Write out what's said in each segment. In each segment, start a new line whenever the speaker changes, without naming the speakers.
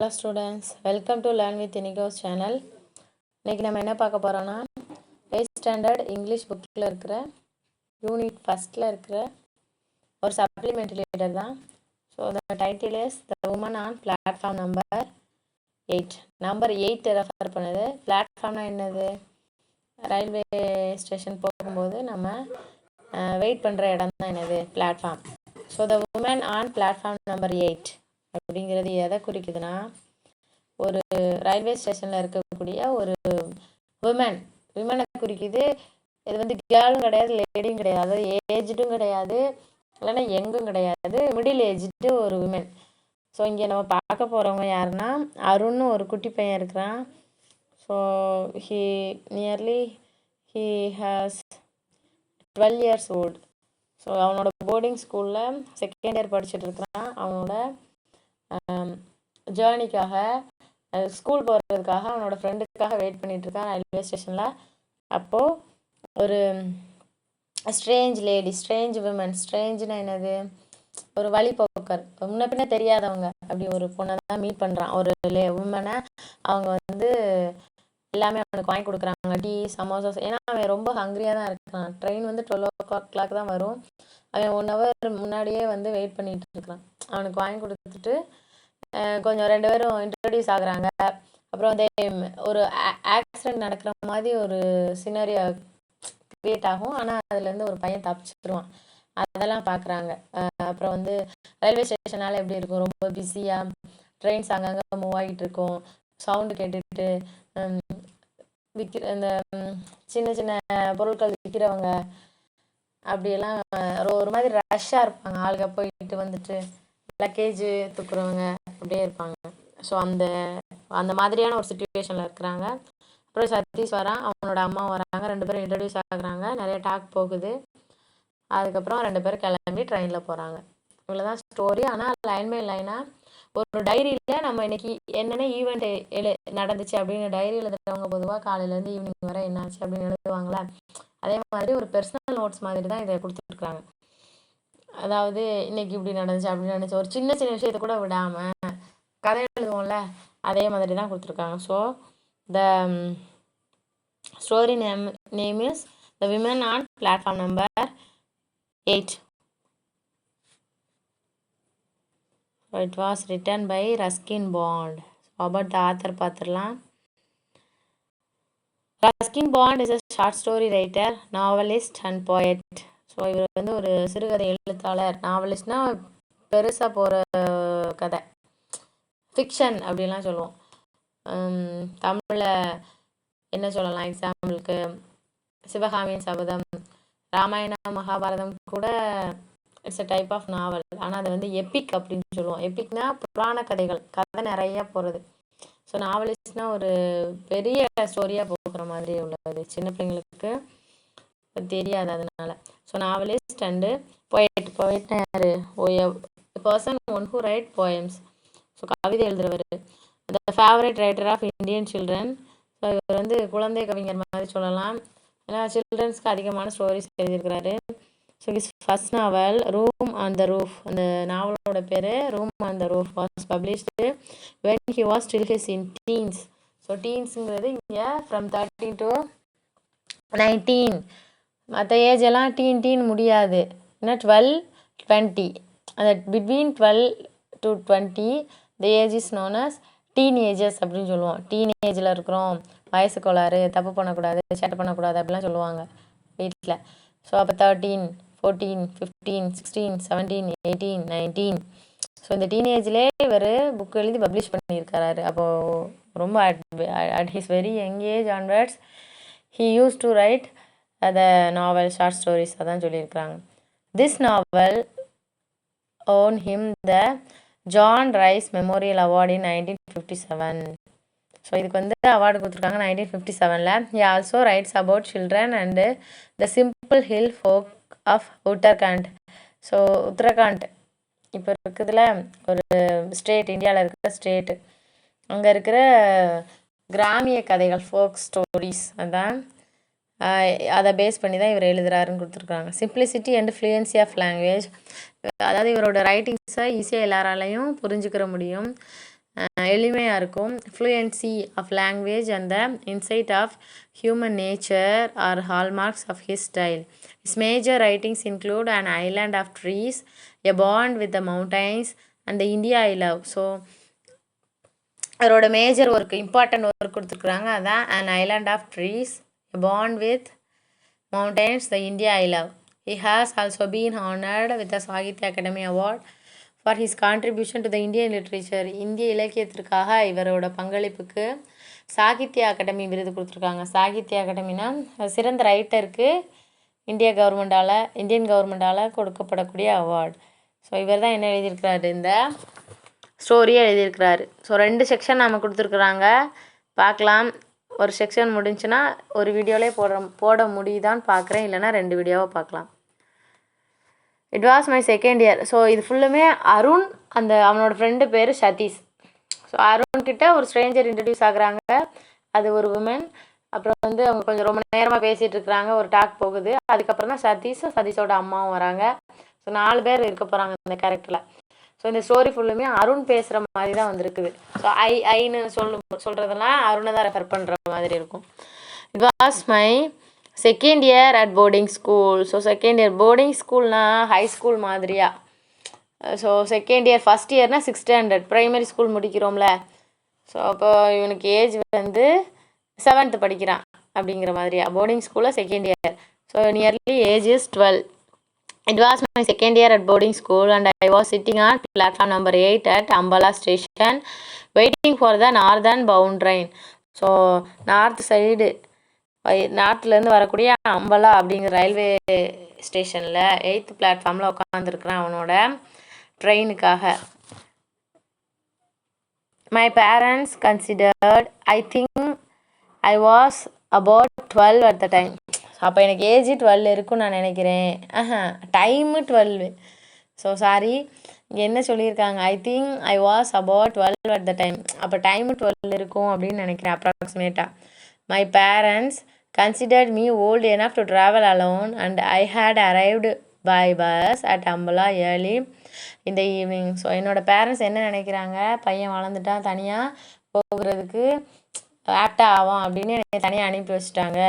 Hello students, welcome to Learn with Inigo's channel. இன்னைக்கு நம்ம என்ன பார்க்க போறோம்னா 8th standard English bookல இருக்கிற unit firstல இருக்கிற ஒரு supplementary leader தான். So the title is The Woman on Platform number 8. Number 8 refer பண்ணுது. பிளாட்ஃபார்ம்னா என்னது? ரயில்வே ஸ்டேஷன் போகும்போது நம்ம வெயிட் பண்ணுற இடம் தான் என்னது? Platform. So the woman on platform number 8 அப்படிங்கிறது எதை குறிக்குதுன்னா, ஒரு ரயில்வே ஸ்டேஷனில் இருக்கக்கூடிய ஒரு விமனை குறிக்குது. இது வந்து கேர்ளும் கிடையாது, லேடியும் கிடையாது, அதாவது ஏஜ்டும் கிடையாது, இல்லைன்னா யங்கும் கிடையாது, மிடில் ஏஜ்டு ஒரு விமன். ஸோ இங்கே நம்ம பார்க்க போகிறவங்க யாருன்னா, அருண்னு ஒரு குட்டி பையன் இருக்கிறான். So he has 12 years old. So அவனோட போர்டிங் ஸ்கூலில் செகண்ட் இயர் படிச்சுட்டு இருக்கிறான். அவனோட ஜேர்னிக்காக ஸ்கூல் போகிறதுக்காக அவனோட ஃப்ரெண்டுக்காக வெயிட் பண்ணிகிட்ருக்கான் ரயில்வே ஸ்டேஷனில். அப்போது ஒரு ஸ்ட்ரேஞ்ச் லேடி, ஸ்ட்ரேஞ்ச் விமன், ஸ்ட்ரேஞ்சுன்னா என்னது? ஒரு வழிபோக்கர், முன்ன பின்ன தெரியாதவங்க, அப்படி ஒரு பொண்ணை தான் மீட் பண்ணுறான். ஒரு உமனை அவங்க வந்து எல்லாமே அவனுக்கு வாங்கி கொடுக்குறாங்க, டீ, சமோசா. ஏன்னா அவன் ரொம்ப ஹங்க்ரியாக தான் இருக்கான். ட்ரெயின் வந்து 12 o'clock தான் வரும். அவன் 1 hour முன்னாடியே வந்து வெயிட் பண்ணிகிட்டு இருக்கிறான். அவனுக்கு வாங்கி கொடுத்துட்டு கொஞ்சம் 2 பேரும் இன்ட்ரடியூஸ் ஆகுறாங்க. அப்புறம் வந்து ஒரு ஆக்சிடென்ட் நடக்கிற மாதிரி ஒரு சினரியோ கிரியேட் ஆகும். ஆனால் அதுலேருந்து ஒரு பையன் தப்பிச்சிருவான். அதெல்லாம் பார்க்குறாங்க. அப்புறம் வந்து ரயில்வே ஸ்டேஷனால் எப்படி இருக்கும்? ரொம்ப பிஸியாக, ட்ரெயின்ஸ் அங்கங்கே மூவ் ஆகிட்டு இருக்கும், சவுண்டு கேட்டுட்டு இந்த சின்ன சின்ன பொருட்கள் விற்கிறவங்க அப்படியெல்லாம் ஒரு மாதிரி ரஷ்ஷாக இருப்பாங்க. ஆளுங்க போயிட்டு வந்துட்டு லக்கேஜ் தூக்குறவங்க அப்படியே இருப்பாங்க. ஸோ அந்த மாதிரியான ஒரு சுச்சுவேஷனில் இருக்கிறாங்க. அப்புறம் சதீஷ் வரான், அவனோட அம்மா வராங்க, 2 பேரும் இன்ட்ரடியூஸ் ஆகுறாங்க, நிறைய டாக் போகுது. அதுக்கப்புறம் 2 பேரும் கிளம்பி ட்ரெயினில் போகிறாங்க. இவ்வளோதான் ஸ்டோரி. ஆனால் லைன் பை லைனாக ஒரு டைரியில் நம்ம இன்னைக்கு என்னென்ன ஈவெண்ட் நடந்துச்சு அப்படின்னு டைரி எழுதுறவங்க பொதுவாக காலையிலேருந்து ஈவினிங் வரை என்னாச்சு அப்படின்னு எழுதுவாங்களே, அதே மாதிரி ஒரு பர்சனல் நோட்ஸ் மாதிரி தான் இதை கொடுத்துருக்குறாங்க. அதாவது இன்னைக்கு இப்படி நடந்துச்சு அப்படி நடந்துச்சு, ஒரு சின்ன சின்ன விஷயத்தை கூட விடாமல் கதை எழுதுவோம்ல, அதே மாதிரி தான் கொடுத்துருக்காங்க. So the story name is the women on platform number 8. So it was written by Ruskin Bond. So about the author பார்த்துடலாம். Ruskin Bond is a short story writer, novelist and poet. So இவர் வந்து ஒரு சிறுகதை எழுத்தாளர். நாவலிஸ்ட்னா பெருசாக போகிற கதை, fiction அப்படிலாம் சொல்லுவோம். தமிழில் என்ன சொல்லலாம்? எக்ஸாம்பிளுக்கு சிவகாமியின் சபதம், ராமாயணம், மகாபாரதம் கூட இட்ஸ் அ டைப் ஆஃப் நாவல். ஆனால் அது வந்து எப்பிக் அப்படின்னு சொல்லுவோம். எப்பிக்னா புராண கதைகள், கதை நிறையா போகிறது. ஸோ நாவலிஸ்ட்னா ஒரு பெரிய ஸ்டோரியாக போகிற மாதிரி உள்ளது. சின்ன பிள்ளைங்களுக்கு தெரியாது அதனால. ஸோ நாவலிஸ்ட் அண்டு போயட்னா யாரு? Person one who write poems. So கவிதை எழுதுறவர். The favourite writer of Indian children. So இவர் வந்து குழந்தை கவிஞர் மாதிரி சொல்லலாம். ஏன்னா சில்ட்ரன்ஸ்க்கு அதிகமான ஸ்டோரிஸ் எழுதியிருக்கிறாரு. So his first novel room on the roof, அந்த நாவலோட பேர் room on the roof, was published when he was still his in teens. So டீன்ஸுங்கிறது இங்கே ஃப்ரம் 13 to 19. மற்ற ஏஜ் எல்லாம் டீன் முடியாது. ஏன்னா 12-20, அந்த between 12 to 20 the age is known as teenagers அப்படின்னு சொல்லுவோம். டீனேஜில் இருக்கிறோம், வயசு கோளாறு, தப்பு பண்ணக்கூடாது, சேட்டை பண்ணக்கூடாது அப்படிலாம் சொல்லுவாங்க வீட்டில். ஸோ அப்போ 13, 14, 15, 16, 17, 18, 19. ஸோ இந்த டீனேஜ்லே இவர் புக் எழுதி பப்ளிஷ் பண்ணியிருக்காரு. அப்போது ரொம்ப at his very young age onwards he used to write the novel, short stories அதான் சொல்லியிருக்கிறாங்க. This novel won him the John Rhys memorial award in 1957. So இதுக்கு வந்து அவார்டு கொடுத்துருக்காங்க 1957. He also writes about children and the simple hill folk of Uttarakhand. So Uttarakhand இப்போ இருக்குதுல ஒரு state, இந்தியாவில் இருக்கிற ஸ்டேட்டு, அங்கே இருக்கிற கிராமிய கதைகள், ஃபோக் ஸ்டோரிஸ், அதான் அதை பேஸ் பண்ணி தான் இவர் எழுதுறாருன்னு கொடுத்துருக்காங்க. Simplicity and fluency of language, அதாவது இவரோட ரைட்டிங்ஸை ஈஸியாக எல்லாராலையும் புரிஞ்சுக்கிற முடியும். எளிமையாக இருக்கும். Fluency of language and the insight of human nature are hallmarks of his style. His major writings include An Island of Trees, A Bond with the Mountains, and The India I Love. So அவரோட major work important work கொடுத்துருக்குறாங்க. அதான் An Island of Trees, A Bond with Mountains, The India I Love. He has also been honored with the Sahitya Academy Award for his contribution to the Indian literature. இந்திய இலக்கியத்திற்காக இவரோட பங்களிப்புக்கு சாகித்ய அகாடமி விருது கொடுத்துருக்காங்க. சாகித்ய அகாடமினா சிறந்த ரைட்டருக்கு Indian கவர்மெண்டால் கொடுக்கப்படக்கூடிய award. So இவர் தான் என்ன எழுதியிருக்கிறாரு, இந்த ஸ்டோரியை எழுதியிருக்கிறாரு. ஸோ 2 செக்ஷன் நம்ம கொடுத்துருக்குறாங்க, பார்க்கலாம். ஒரு செக்ஷன் முடிஞ்சுன்னா ஒரு வீடியோவிலே போட முடியுதான்னு பார்க்குறேன், இல்லைனா 2 வீடியோவை பார்க்கலாம். It was my second year. So இது ஃபுல்லுமே அருண், அவனோட ஃப்ரெண்டு பேர் சதீஷ். ஸோ அருண்கிட்ட ஒரு ஸ்ட்ரேஞ்சர் இன்ட்ரடியூஸ் ஆகுறாங்க, அது ஒரு உமன். அப்புறம் அவங்க கொஞ்சம் ரொம்ப நேரமாக பேசிகிட்டு இருக்கிறாங்க, ஒரு டாக் போகுது. அதுக்கப்புறம் தான் சதீஷோட அம்மாவும் வராங்க. ஸோ 4 பேர் இருக்க போகிறாங்க இந்த கேரக்டரில். ஸோ இந்த ஸ்டோரி ஃபுல்லுமே அருண் பேசுகிற மாதிரி தான் வந்திருக்குது. ஸோ ஐன்னு சொல்கிறதெல்லாம் அருணை தான் ரெஃபர் பண்ணுற மாதிரி இருக்கும். It was my second year at boarding school. So second year boarding ஸ்கூல்னால் ஹை ஸ்கூல் மாதிரியா. ஸோ செகண்ட் இயர், ஃபஸ்ட் இயர்னால் 6th standard ப்ரைமரி ஸ்கூல் முடிக்கிறோம்ல. ஸோ அப்போ இவனுக்கு ஏஜ் 7th படிக்கிறான் அப்படிங்கிற மாதிரியா. போர்டிங் ஸ்கூலில் second year. So nearly age is 12. It was my second year at boarding school and I was sitting on platform number 8 at Ambala station waiting for the northern bound train. So நார்த்லேருந்து வரக்கூடிய அம்பலா அப்படிங்கிற railway ஸ்டேஷனில் 8th பிளாட்ஃபார்மில் உட்காந்துருக்குறான் அவனோட ட்ரெயினுக்காக. My parents considered, I think I was about 12 at the time. அப்போ எனக்கு age 12 இருக்குன்னு நான் நினைக்கிறேன். டைமு 12. ஸோ சாரி, இங்கே என்ன சொல்லியிருக்காங்க, I think I was about 12 at the time. அப்போ டைமு 12 இருக்கும் அப்படின்னு நினைக்கிறேன் அப்ராக்சிமேட்டாக. My parents considered me old enough to travel alone and I had arrived by bus at Ambala early in the evening. So என்னோடய parents என்ன நினைக்கிறாங்க, பையன் வளர்ந்துட்டான், தனியாக போகிறதுக்கு ஆப்டாக ஆகும் அப்படின்னு என்னை தனியாக அனுப்பி வச்சுட்டாங்க.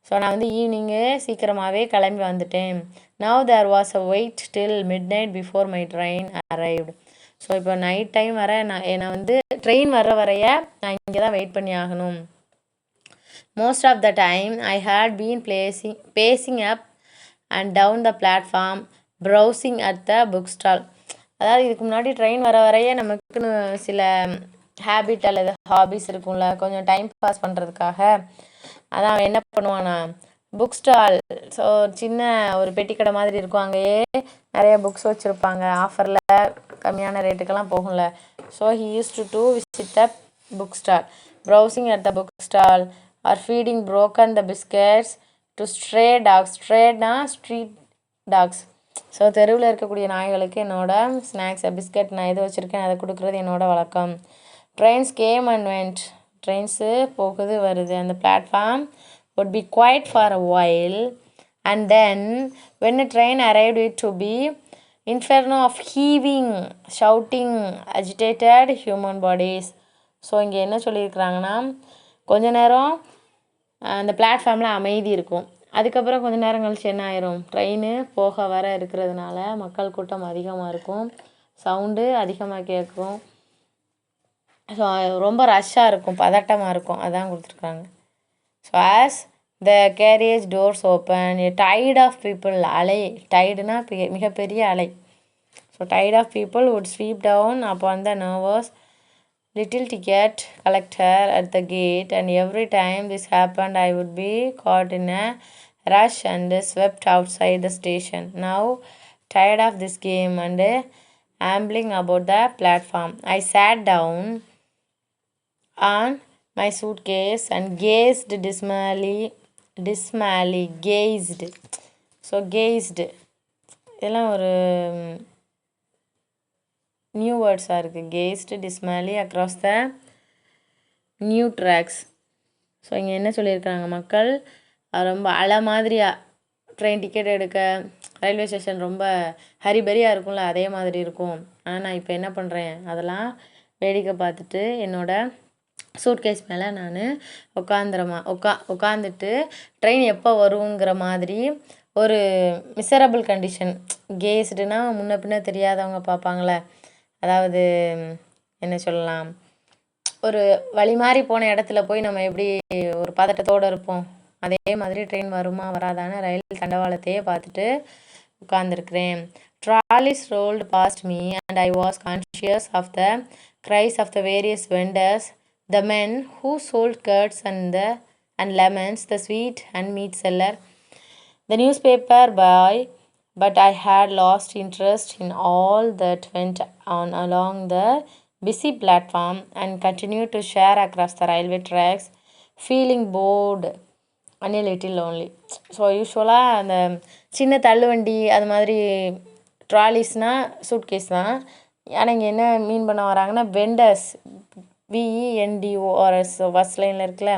ஸோ நான் ஈவினிங்கு சீக்கிரமாகவே கிளம்பி வந்துட்டேன். Now there was a wait till midnight before my train arrived. So இப்போ நைட் டைம் வர என்னை ட்ரெயின் வர வரைய நான் இங்கே தான் வெயிட் பண்ணி ஆகணும். Most of the time I had been pacing up and down the platform browsing at the book stall. அதாவது இதுக்கு முன்னாடி ட்ரெயின் வர வரைய நமக்குன்னு சில ஹேபிட் அல்லது ஹாபிஸ் இருக்கும்ல, கொஞ்சம் டைம் பாஸ் பண்ணுறதுக்காக. அதான் அவன் என்ன பண்ணுவானா, புக் ஸ்டால், ஸோ சின்ன ஒரு பெட்டி கடை மாதிரி இருக்கும், அங்கேயே நிறைய புக்ஸ் வச்சுருப்பாங்க, ஆஃபரில் கம்மியான ரேட்டுக்கெல்லாம் போகும்ல. So he used to visit the book stall, browsing at the book stall or feeding broken the biscuits to stray dogs. ஸ்ட்ரேட்னா ஸ்ட்ரீட் டாக்ஸ். ஸோ தெருவில் இருக்கக்கூடிய நாய்களுக்கு என்னோட ஸ்நாக்ஸை, பிஸ்கெட் நான் எது வச்சுருக்கேன் அதை கொடுக்குறது என்னோட வழக்கம். Trains game and went. Trains போகுது வருது. அந்த platform would be quiet for a while and then when a train arrived it to be inferno of heaving, shouting, agitated human bodies. So இங்கே என்ன சொல்லியிருக்கிறாங்கன்னா, கொஞ்ச நேரம் அந்த பிளாட்ஃபார்மில் அமைதி இருக்கும், அதுக்கப்புறம் கொஞ்ச நேரம் கழிச்சு என்ன ஆயிரும், ட்ரெயின் போக வர இருக்கிறதுனால மக்கள் கூட்டம் அதிகமாக இருக்கும், சவுண்டு அதிகமாக கேட்கும், ஸோ ரொம்ப ரஷ்ஷாக இருக்கும், பதட்டமாக இருக்கும், அதான் கொடுத்துருக்காங்க. So as the carriage doors open a tide of people, அலை, டைடுனா மிகப்பெரிய அலை. So tide of people would sweep down upon the nervous little ticket collector at the gate, and every time this happened I would be caught in a rush and swept outside the station. Now tired of this game and ambling about the platform, I sat down on my suitcase and gazed dismally gazed. So gazed இதெல்லாம் ஒரு new வேர்ட்ஸாக இருக்குது. Cast dismally across the new tracks. So இங்கே என்ன சொல்லியிருக்காங்க, மக்கள் ரொம்ப அலை மாதிரியாக ட்ரெயின் டிக்கெட் எடுக்க ரயில்வே ஸ்டேஷன் ரொம்ப ஹரிபரியாக இருக்கும்ல, அதே மாதிரி இருக்கும். ஆனால் நான் இப்போ என்ன பண்ணுறேன், அதெல்லாம் வேடிக்கை பார்த்துட்டு என்னோட சூட்கேஸ் மேலே நான் உட்காந்துட்டு ட்ரெயின் எப்போ வருங்கிற மாதிரி ஒரு மிசரபிள் கண்டிஷன். கேஸ்டுனா முன்ன பின்ன தெரியாதவங்க பார்ப்பாங்களே, அதாவது என்ன சொல்லலாம், ஒரு வழி மாறி போன இடத்துல போய் நம்ம எப்படி ஒரு பதட்டத்தோடு இருப்போம், அதே மாதிரி ட்ரெயின் வருமா வராதான்னு ரயில் தண்டவாளத்தையே பார்த்துட்டு உட்காந்துருக்கிறேன். Trolleys rolled past me and I was conscious of the cries of the various vendors, the men who sold curds and lemons, the sweet and meat seller, the newspaper boy, but I had lost interest in all that went on along the busy platform and continued to share across the railway tracks, feeling bored and a little lonely. So யூஸ்வலாக அந்த சின்ன தள்ளுவண்டி அது மாதிரி ட்ராலிஸ்னால் suitcase தான். ஆனால் இங்கே என்ன மீன் பண்ண வராங்கன்னா வெண்டர்ஸ், VENDORS ஃபஸ்ட் லைனில் இருக்குல்ல.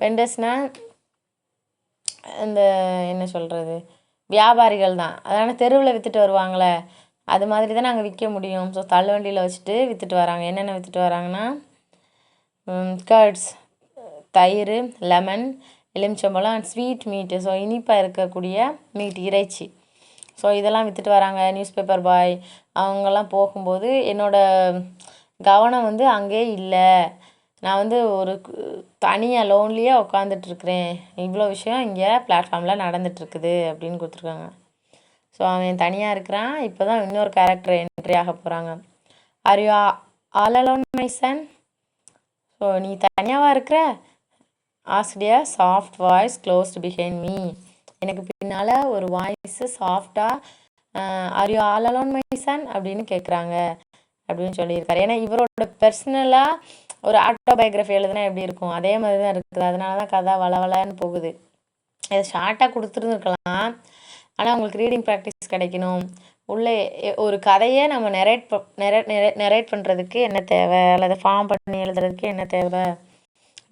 வெண்டர்ஸ்னால் இந்த என்ன சொல்கிறது, வியாபாரிகள் தான். அதனால் தெருவில் விற்றுட்டு வருவாங்களே, அது மாதிரி தான் நாங்கள் விற்க முடியும். ஸோ தள்ளுவண்டியில் வச்சுட்டு விற்றுட்டு வராங்க. என்னென்ன விற்றுட்டு வராங்கன்னா கர்ட்ஸ் தயிர், லெமன் எலுமிச்சம்பழம் அண்ட் ஸ்வீட் மீட்டு, ஸோ இனிப்பாக இருக்கக்கூடிய மீட் இறைச்சி, ஸோ இதெல்லாம் விற்றுட்டு வராங்க. நியூஸ் பேப்பர் பாய் அவங்கெல்லாம் போகும்போது என்னோடய கவனம் வந்து அங்கே இல்லை. நான் ஒரு தனியாக லோன்லியாக உட்காந்துட்ருக்குறேன். இவ்வளோ விஷயம் இங்கே பிளாட்ஃபார்மில் நடந்துகிட்ருக்குது அப்படின்னு கொடுத்துருக்காங்க. ஸோ அவன் தனியாக இருக்கிறான். இப்போ தான் இன்னொரு கேரக்டர் என்ட்ரி ஆக போகிறாங்க. Are you all alone my son? So நீ தனியாகவா இருக்கிற? asked a soft voice closed behind me. எனக்கு பின்னால் ஒரு வாய்ஸு சாஃப்டாக are you all alone my son அப்படின்னு கேட்குறாங்க அப்படின்னு சொல்லியிருக்காரு. ஏன்னா இவரோட பர்சனலாக ஒரு ஆட்டோபயோகிராஃபி எழுதுனா எப்படி இருக்கும், அதே மாதிரி தான் இருக்குது. அதனால தான் கதை வளவலன்னு போகுது. இதை ஷார்ட்டாக கொடுத்துருந்துருக்கலாம், ஆனால் உங்களுக்கு ரீடிங் ப்ராக்டிஸ் கிடைக்கணும். உள்ளே ஒரு கதையை நம்ம நெரேட் பண்ணுறதுக்கு என்ன தேவை, அல்லது ஃபார்ம் பண்ணி எழுதுறதுக்கு என்ன தேவை,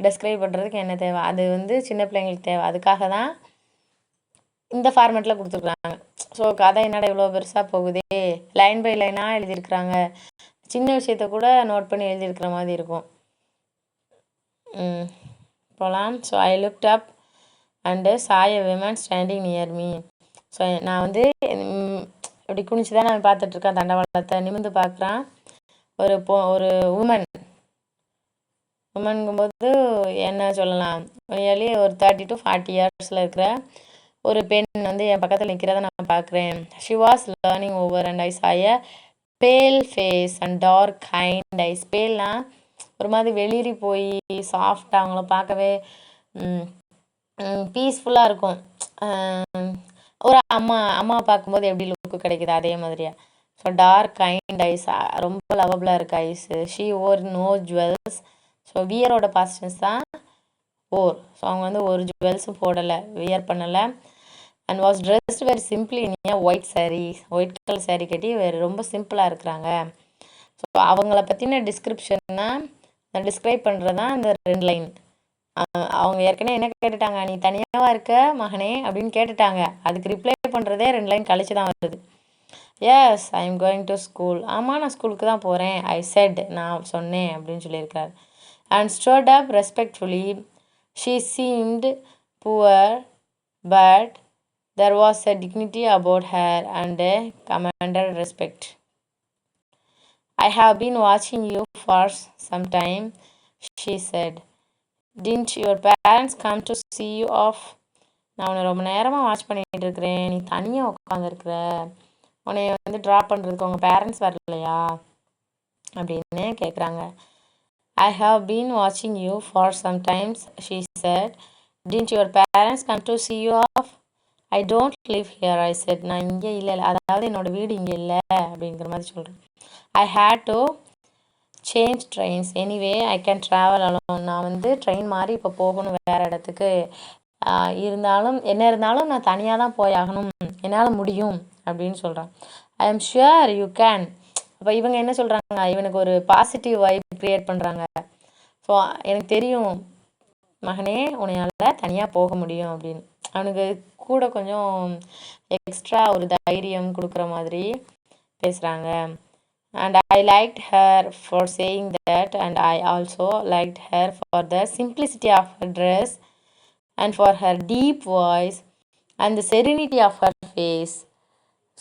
டெஸ்கிரைப் பண்ணுறதுக்கு என்ன தேவை, அது சின்ன பிள்ளைங்களுக்கு தேவை. அதுக்காக தான் இந்த ஃபார்மேட்டில் கொடுத்துருக்குறாங்க. ஸோ கதை என்னடா இவ்வளோ பெருசாக போகுதே, லைன் பை லைனாக எழுதியிருக்கிறாங்க. சின்ன விஷயத்த கூட நோட் பண்ணி எழுதியிருக்கிற மாதிரி இருக்கும். போகலாம். So I looked up and Sai a women standing near me. So நான் இப்படி குனிச்சு தான் நான் பார்த்துட்ருக்கேன். தண்டவாளத்தை நிமிர்ந்து பார்க்குறான். ஒரு உமனுங்கும்போது என்ன சொல்லலாம், நியர்லி ஒரு 30 to 40 இயர்ஸில் இருக்கிற ஒரு பெண் என் பக்கத்தில் நிற்கிறத நான் பார்க்குறேன். She was learning over and I saw a pale face and dark kind eyes. பேல்னால் ஒரு மாதிரி வெளிரி போய் சாஃப்டாக அவங்கள பார்க்கவே பீஸ்ஃபுல்லாக இருக்கும். ஒரு அம்மா பார்க்கும்போது எப்படி லுக்கு கிடைக்குது அதே மாதிரியா. ஸோ டார்க் கைண்ட் ஐஸ், ரொம்ப லவபிளாக இருக்குது eyes. She wore no jewels. So வியரோட பாஸ்டன்ஸ் தான் ஓர். ஸோ அவங்க ஒரு ஜுவல்ஸும் போடலை, வியர் பண்ணலை. And was dressed very simply in a white sari. White colour sari கட்டி ரொம்ப சிம்பிளாக இருக்கிறாங்க. ஸோ அவங்கள பற்றின டிஸ்கிரிப்ஷன்னா டிஸ்கிரைப் பண்ணுறது தான் அந்த 2 லைன். அவங்க ஏற்கனவே என்ன கேட்டுட்டாங்க, நீ தனியாகவா இருக்க மகனே அப்படின்னு கேட்டுட்டாங்க. அதுக்கு ரிப்ளை பண்ணுறதே 2 லைன் கழிச்சு தான் வருது. Yes I am going to school. ஆமாம் நான் ஸ்கூலுக்கு தான் போகிறேன். ஐ செட், நான் சொன்னேன் அப்படின்னு சொல்லியிருக்காரு. And stood up respectfully. She seemed poor, but there was a dignity about her and a commanded respect. I have been watching you for some time, she said. Didn't your parents come to see you off? நான் உன்னை ரொம்ப நேரமாக watch பண்ணிகிட்டு இருக்கிறேன். நீ தனியாக உட்காந்துருக்குற. உன்னை drop பண்ணுறதுக்கு உங்கள் பேரண்ட்ஸ் வரலையா அப்படின்னு கேட்குறாங்க. I have been watching you for some time, she said. Didn't your parents come to see you off? I don't live here, I said. நான் இங்கே இல்லை, அதாவது என்னோட வீடு இங்கே இல்லை அப்படிங்கிற மாதிரி சொல்கிறேன். I had to change trains. Anyway, I can travel alone. நான் ட்ரெயின் மாதிரி இப்போ போகணும் வேறு இடத்துக்கு. என்ன இருந்தாலும் நான் தனியாக தான் போய் ஆகணும், என்னால் முடியும் அப்படின்னு சொல்கிறேன். I am sure you can. அப்போ இவங்க என்ன சொல்கிறாங்க, இவனுக்கு ஒரு பாசிட்டிவ் வைப் க்ரியேட் பண்ணுறாங்க. ஸோ எனக்கு தெரியும் மகனே, உன்னையால் தனியாக போக முடியும் அப்படின்னு. அவனுக்கு கூட கொஞ்சம் எக்ஸ்ட்ரா ஒரு தைரியம் கொடுக்குற மாதிரி பேசுகிறாங்க. And I liked her for saying that, and I also liked her for the simplicity of her dress and for her deep voice and the serenity of her face.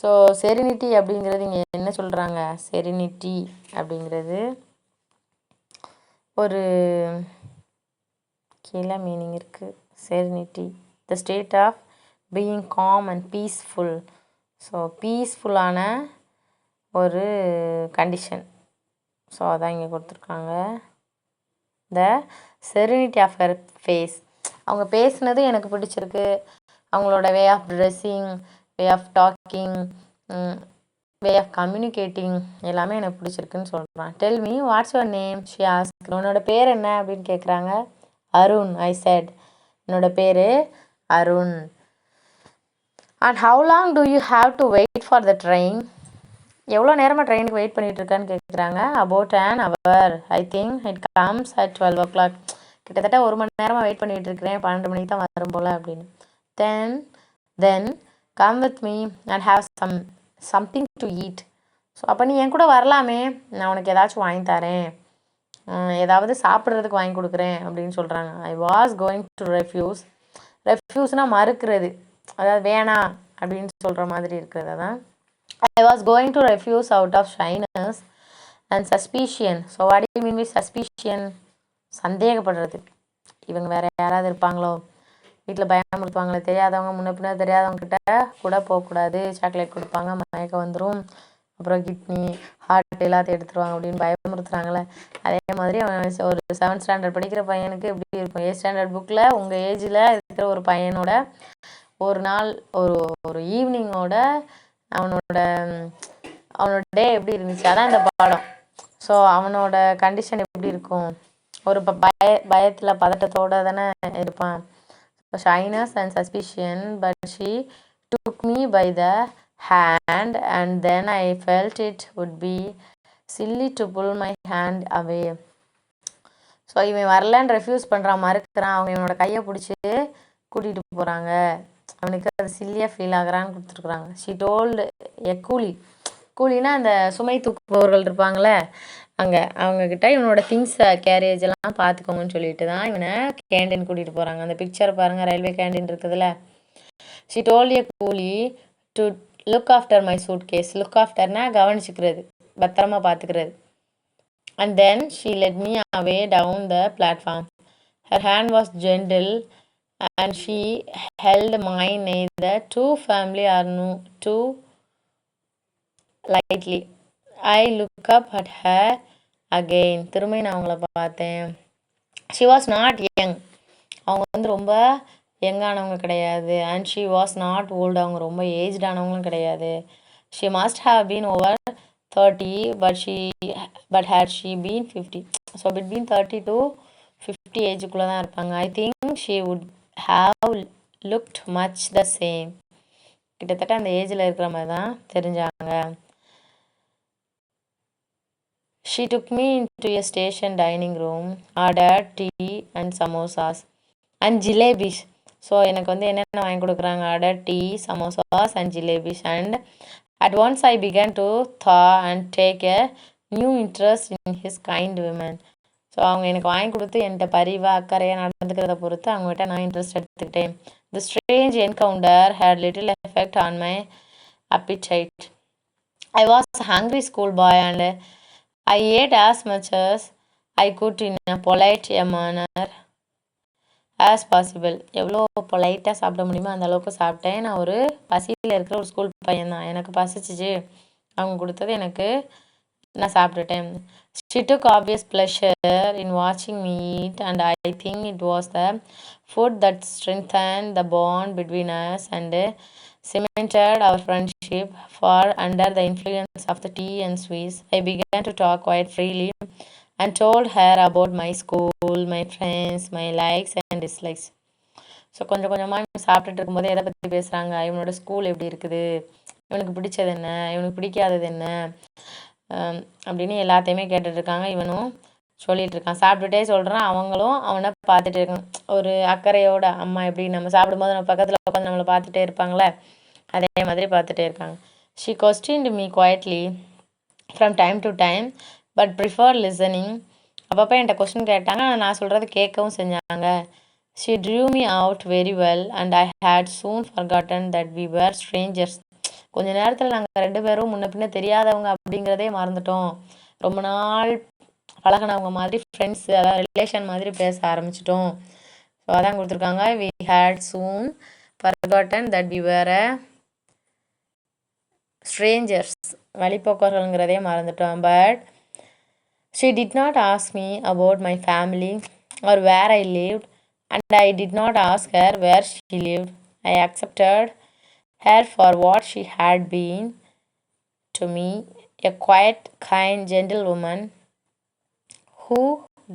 So serenity அப்படிங்கிறது இங்கே என்ன சொல்கிறாங்க? Serenity அப்படிங்கிறது ஒரு கீழே meaning இருக்குது. Serenity, the state of being calm and peaceful. So பீஸ்ஃபுல்லான ஒரு கண்டிஷன். ஸோ அதான் இங்கே கொடுத்துருக்காங்க. The serenity of her face. அவங்க பேசுனது எனக்கு பிடிச்சிருக்கு. அவங்களோட way of dressing, way of talking, way of communicating எல்லாமே எனக்கு பிடிச்சிருக்குன்னு சொல்கிறான். Tell me what's your name, she ask. உன்னோட பேர் என்ன அப்படின்னு கேட்குறாங்க. Arun, I said. என்னோட பேர் Arun. And how long do you have to wait for the train? எவ்வளோ நேரமாக ட்ரெயினுக்கு வெயிட் பண்ணிகிட்ருக்கான்னு கேட்குறாங்க. About an hour. I think it comes at 12 o'clock. கிட்டத்தட்ட 1 மணி நேரமாக வெயிட் பண்ணிகிட்டு இருக்கிறேன், 12 மணிக்கு தான் வரும் போல் அப்படின்னு. தென் come with me and have something to eat. So அப்போ நீ என் கூட வரலாமே, நான் உனக்கு ஏதாச்சும் வாங்கி தரேன், ஏதாவது சாப்பிட்றதுக்கு வாங்கி கொடுக்குறேன் அப்படின்னு சொல்கிறாங்க. ஐ வாஸ் கோயிங் டு ரெஃப்யூஸ்னால் மறுக்கிறது, அதாவது வேணாம் அப்படின்னு சொல்கிற மாதிரி இருக்கிறது. அதான் I was going to refuse out of shyness and suspicion. So what do you mean with suspicion? சந்தேகப்படுறது. இவங்க வேறு யாராவது இருப்பாங்களோ, வீட்டில் பயமுறுத்துவாங்களே, தெரியாதவங்க, முன்ன பின்ன தெரியாதவங்கக்கிட்ட கூட போகக்கூடாது, சாக்லேட் கொடுப்பாங்க, மயக்கம் வந்துடும், அப்புறம் கிட்னி ஹார்ட் எல்லாத்தையும் எடுத்துருவாங்க அப்படின்னு பயமுறுத்துறாங்களே. அதே மாதிரி அவன் ஒரு 7th ஸ்டாண்டர்ட் படிக்கிற பையனுக்கு எப்படி இருக்கும்? 8th ஸ்டாண்டர்ட் புக்கில் உங்கள் ஏஜில் இருக்கிற ஒரு பையனோட ஒரு நாள் ஒரு ஈவினிங்கோட அவனோட டே எப்படி இருந்துச்சு, அதான் இந்த பாடம். ஸோ அவனோட கண்டிஷன் எப்படி இருக்கும்? ஒரு பயத்தில் பதட்டத்தோடு தானே இருப்பான். Shyness and suspicion, but she took me by the hand and then I felt it would be silly to pull my hand away. So இவன் வரலன்னு ரெஃப்யூஸ் பண்ணுறான், மறுக்கிறான். அவங்க இவனோட கையை பிடிச்சி கூட்டிகிட்டு போகிறாங்க. அவனுக்கு அது சில்லியாக ஃபீல் ஆகிறான்னு கொடுத்துருக்குறாங்க. ஷி டோல்டு எ கூலினா அந்த சுமை தூக்குபவர்கள் இருப்பாங்களே, அங்கே அவங்கக்கிட்ட இவனோட திங்ஸை கேரேஜ் எல்லாம் பார்த்துக்கோங்கன்னு சொல்லிட்டு தான் இவனை கேண்டீன் கூட்டிகிட்டு போகிறாங்க. அந்த பிக்சர் பாருங்கள், ரயில்வே கேண்டீன் இருக்குதுல்ல. She told a coolie to look after my suitcase. Look ஆஃப்டர்னா கவனிச்சுக்கிறது, பத்திரமா பார்த்துக்கிறது. And then she led me away down the platform. Her hand was gentle and she held mine neither too firmly or too lightly. I look up at her again. திரும்ப நான் அவங்கள பார்த்தேன். she was not young. அவங்க வந்து ரொம்ப யங்கானவங்க கிடையாது. and she was not old. அவங்க ரொம்ப ஏஜ்டானவங்களும் கிடையாது. she must have been over 30, but had she been 50. so between 30 to 50 ஏஜுக்குள்ளே தான் இருப்பாங்க. I think she would have looked much the same. கிட்டத்தட்ட அந்த ஏஜில் இருக்கிற மாதிரி தான் தெரிஞ்சாங்க. She took me into a station dining room, ordered tea and samosas and jalebis. So எனக்கு வந்து என்னென்ன வாங்கி கொடுக்குறாங்க? ordered tea, samosas and jalebis. and at once I began to thaw and take a new interest in his kind women. So அவங்க எனக்கு வாங்கி கொடுத்து என்கிட்ட பரிவாக அக்கறையாக நடந்துக்கிறத பொறுத்து அவங்ககிட்ட நான் இன்ட்ரெஸ்ட் எடுத்துக்கிட்டேன். The strange encounter had little effect on my appetite. I was a hungry schoolboy and I ate as much as I could in a polite manner as possible. எவ்வளோ பொலைட்டாக சாப்பிட முடியுமோ அந்த அளவுக்கு சாப்பிட்டேன். நான் ஒரு பசியில் இருக்கிற ஒரு ஸ்கூல் பையன்தான். எனக்கு பசிச்சிச்சு, அவங்க கொடுத்தது எனக்கு நான் சாப்பிட்டுட்டேன். She took obvious pleasure in watching me eat, and I think it was the food that strengthened the bond between us and cemented our friendship. For under the influence of the tea and sweets, I began to talk quite freely and told her about my school, my friends, my likes and dislikes. So கொஞ்சம் கொஞ்சமாக சாப்பிட்டுட்டு இருக்கும்போது எதை பற்றி பேசுகிறாங்க? இவனோட school எப்படி இருக்குது, இவனுக்கு பிடிச்சது என்ன, இவனுக்கு பிடிக்காதது என்ன அப்படின்னு எல்லாத்தையுமே கேட்டுட்ருக்காங்க. இவனும் சொல்லிகிட்டு இருக்கான், சாப்பிட்டுட்டே சொல்கிறான். அவங்களும் அவனை பார்த்துட்டு இருக்காங்க. ஒரு அக்கறையோட அம்மா எப்படி நம்ம சாப்பிடும்போது நம்ம பக்கத்தில் உட்காந்து நம்மளை பார்த்துட்டே இருப்பாங்களே, அதே மாதிரி பார்த்துட்டே இருக்காங்க. She questioned me quietly from time to time but prefer listening. அப்பப்போ என்கிட்ட கொஸ்டின் கேட்டாங்க, நான் சொல்கிறது கேட்கவும் செஞ்சாங்க. She drew me out very well and I had soon forgotten that we were strangers. கொஞ்ச நேரத்தில் நாங்கள் 2 பேரும் முன்ன பின்ன தெரியாதவங்க அப்படிங்கிறதே மறந்துட்டோம். ரொம்ப நாள் பழகினவங்க மாதிரி ஃப்ரெண்ட்ஸு, அதாவது ரிலேஷன் மாதிரி பேச ஆரம்பிச்சிட்டோம். ஸோ அதான் கொடுத்துருக்காங்க. We had soon forgotten that we were strangers, வழிபோக்கர்கள்ங்கிறதே மறந்துட்டோம். But she did not ask me about my family or where I lived and I did not ask her where she lived. I accepted her for what she had been to me, a quiet, kind, gentle woman who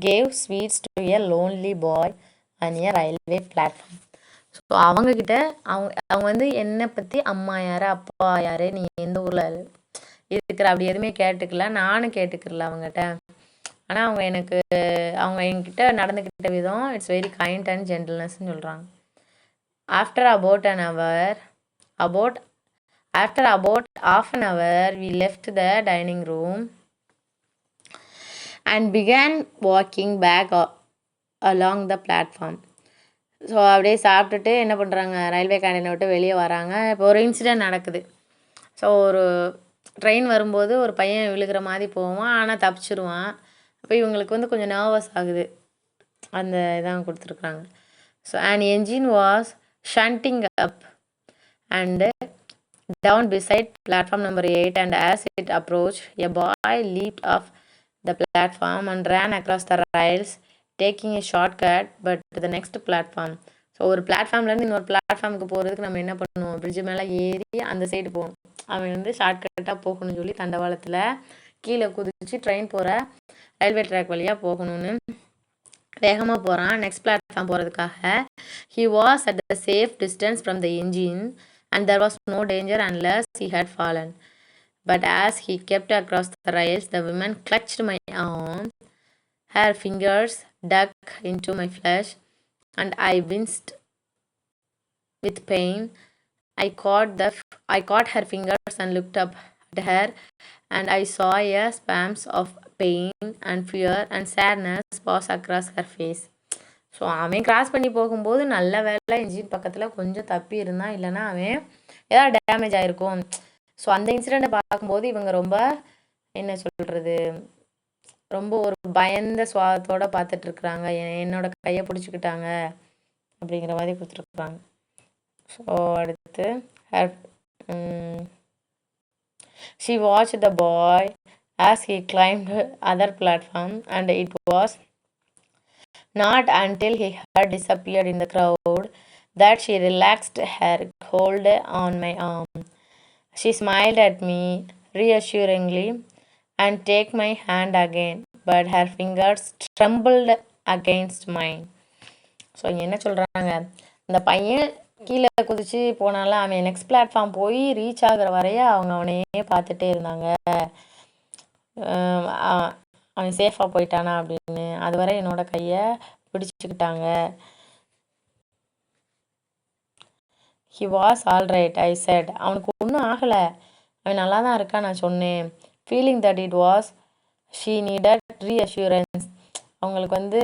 gave sweets to a lonely boy on a railway platform. So அவங்கக்கிட்ட அவங்க வந்து என்னை பற்றி அம்மா யார், அப்பா யார், நீ எந்த ஊரில் இருக்கிற அப்படி எதுவுமே கேட்டுக்கல, நானும் கேட்டுக்கிறல அவங்ககிட்ட. ஆனால் அவங்க என்கிட்ட நடந்துக்கிட்ட விதம் இட்ஸ் வெரி கைண்ட் அண்ட் ஜென்டில்னஸ்ன்னு சொல்கிறாங்க. After about half an hour, we left the dining room and began walking back along the platform. So அப்படியே சாப்பிட்டுட்டு என்ன பண்ணுறாங்க, ரயில்வே கேண்டீனை விட்டு வெளியே வராங்க. இப்போ ஒரு இன்சிடெண்ட் நடக்குது. ஸோ ஒரு ட்ரெயின் வரும்போது ஒரு பையன் விழுகிற மாதிரி போவான், ஆனால் தப்பிச்சிருவான். அப்போ இவங்களுக்கு வந்து கொஞ்சம் நர்வஸ் ஆகுது. அந்த இதான் கொடுத்துருக்குறாங்க. So an engine was shunting up and down beside platform number 8, and as it approached, a boy leaped off the platform and ran across the rails, taking a shortcut but to the next platform. So ஒரு பிளாட்ஃபார்ம்லேருந்து இன்னொரு பிளாட்ஃபார்முக்கு போகிறதுக்கு நம்ம என்ன பண்ணுவோம், fridge மேலே ஏறி அந்த side போகணும். அவன் வந்து ஷார்ட்கட்டாக போகணும்னு சொல்லி தண்டவாளத்தில் கீழே குதிச்சு ட்ரெயின் போகிற ரயில்வே ட்ராக் வழியாக போகணும்னு வேகமாக போகிறான் நெக்ஸ்ட் பிளாட்ஃபார்ம் போகிறதுக்காக. He was at a safe distance from the engine and there was no danger unless he had fallen. But as he kept across the rails, the woman clutched my arm. Her fingers dug into my flesh and I winced with pain. I caught her fingers and looked up at her, and I saw a spasms of pain and fear and sadness pass across her face. So அவன் cross பண்ணி போகும்போது நல்ல வேலை engine பக்கத்தில் கொஞ்சம் தப்பி இருந்தான், இல்லைன்னா அவன் ஏதாவது டேமேஜ் ஆகிருக்கும். ஸோ அந்த இன்சிடெண்ட்டை பார்க்கும்போது இவங்க ரொம்ப என்ன சொல்கிறது, ரொம்ப ஒரு பயந்த சுவாதத்தோடு பார்த்துட்ருக்குறாங்க. என்னோட கையை பிடிச்சிக்கிட்டாங்க அப்படிங்கிற மாதிரி கொடுத்துருக்குறாங்க. ஸோ அடுத்து she watched the boy as he climbed other platform, and it was not until he had disappeared in the crowd that she relaxed her hold on my arm. She smiled at me reassuringly and take my hand again, but her fingers trembled against mine. So இங்கே என்ன சொல்கிறாங்க, இந்த பையன் கீழே குதிச்சு போனாலும் அவன் next platform போய் ரீச் ஆகிற வரைய அவங்க அவனையே பார்த்துட்டே இருந்தாங்க. அவன் சேஃபாக போயிட்டானா அப்படின்னு. அதுவரை என்னோட கையை பிடிச்சிக்கிட்டாங்க. He was all right, I said. அவனுக்கு ஒன்றும் ஆகலை, அவன் நல்லா தான் இருக்கான் நான் சொன்னேன். Feeling that it was she needed reassurance. அவங்களுக்கு வந்து